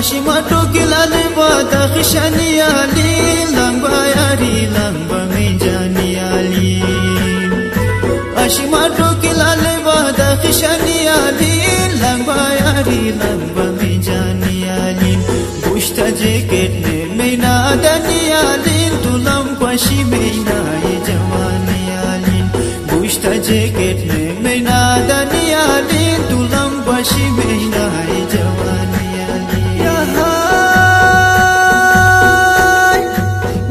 Ashima tokilale bada khishani ali lamba yari lamba minjani ali Ashima tokilale bada khishani ali lamba yari lamba minjani ali Bushta jacket ne meina dani ali tulam pashi meina ye jawani ali Bushta jacket ne meina dani ali tulam pashi meina ye jawani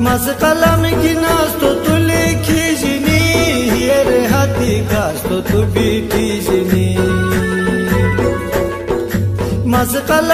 Maz kalam ki naaz to tu likhi jini Yere hati kaaz to tu biti jini Maz kalam